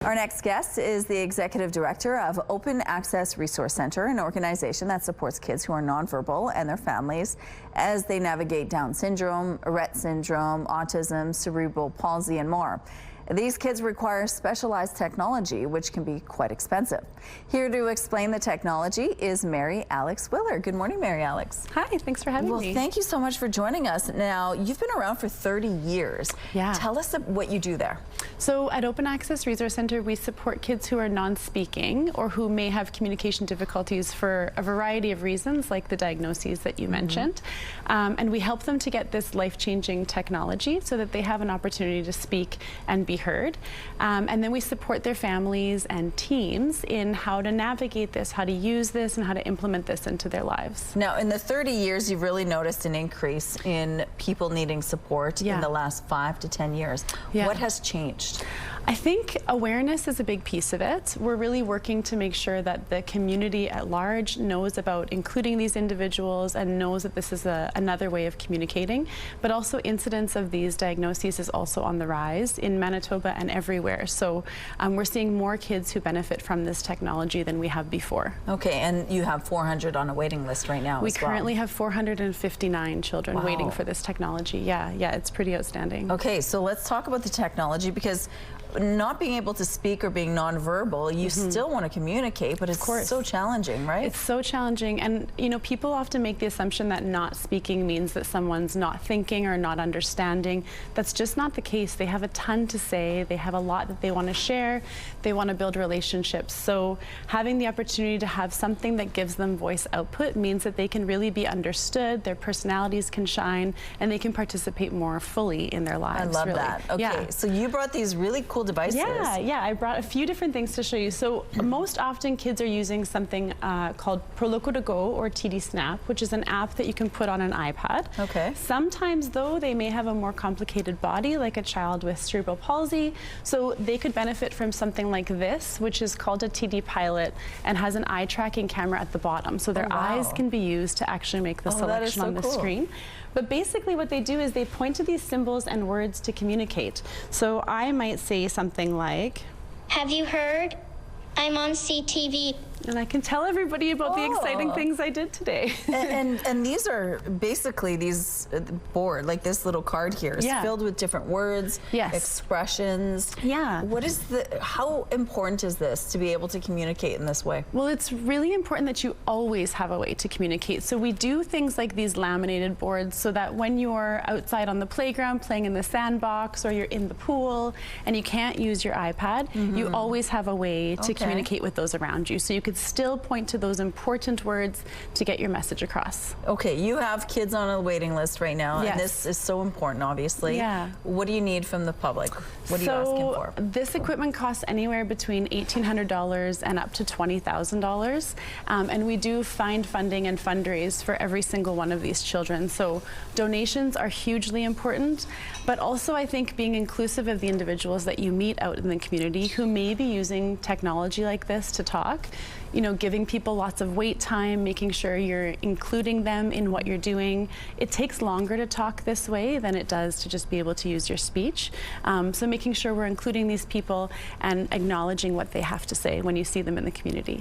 Our next guest is the Executive Director of Open Access Resource Center, an organization that supports kids who are nonverbal and their families as they navigate Down syndrome, Rett syndrome, autism, cerebral palsy, and more. These kids require specialized technology, which can be quite expensive. Here to explain the technology is Mary Alex Willer. Good morning, Mary Alex. Hi, thanks for having me. Well, thank you so much for joining us. Now, you've been around for 30 years. Yeah. Tell us what you do there. So at Open Access Resource Center, we support kids who are non-speaking or who may have communication difficulties for a variety of reasons, like the diagnoses that you mentioned. And we help them to get this life-changing technology so that they have an opportunity to speak and be heard. And then we support their families and teams in how to navigate this, how to use this, and how to implement this into their lives. Now, in the 30 years, you've really noticed an increase in people needing support in the last 5 to 10 years. What has changed? I think awareness is a big piece of it. We're really working to make sure that the community at large knows about including these individuals and knows that this is another way of communicating. But also incidence of these diagnoses is also on the rise in Manitoba and everywhere. So we're seeing more kids who benefit from this technology than we have before. Okay, and you have 400 on a waiting list right now. We currently have 459 children waiting for this technology. Yeah, it's pretty outstanding. Okay, so let's talk about the technology, because not being able to speak or being nonverbal, you still want to communicate, but it's so challenging, right? It's so challenging, and you know, people often make the assumption that not speaking means that someone's not thinking or not understanding. That's just not the case. They have a ton to say, they have a lot that they want to share, they want to build relationships. So having the opportunity to have something that gives them voice output means that they can really be understood, their personalities can shine, and they can participate more fully in their lives. I love that. Okay, so you brought these really cool devices. Yeah, I brought a few different things to show you. So most often kids are using something called Proloco to Go or TD Snap, which is an app that you can put on an iPad. Okay. Sometimes though, they may have a more complicated body, like a child with cerebral palsy, so they could benefit from something like this, which is called a TD Pilot and has an eye tracking camera at the bottom, so their eyes can be used to actually make the selection on the screen. But basically what they do is they point to these symbols and words to communicate. So I might say something like, "Have you heard? I'm on CTV." And I can tell everybody about the exciting things I did today. and these are basically these board, like this little card here, is filled with different words, expressions. What is how important is this to be able to communicate in this way? Well, it's really important that you always have a way to communicate. So we do things like these laminated boards so that when you're outside on the playground playing in the sandbox, or you're in the pool and you can't use your iPad, you always have a way to communicate with those around you. So you could still point to those important words to get your message across. Okay, you have kids on a waiting list right now, and this is so important, obviously. What do you need from the public? What are you asking for? This equipment costs anywhere between $1,800 and up to $20,000, and we do find funding and fundraise for every single one of these children. So donations are hugely important, but also I think being inclusive of the individuals that you meet out in the community who may be using technology like this to talk. You know, giving people lots of wait time, making sure you're including them in what you're doing. It takes longer to talk this way than it does to just be able to use your speech. So making sure we're including these people and acknowledging what they have to say when you see them in the community.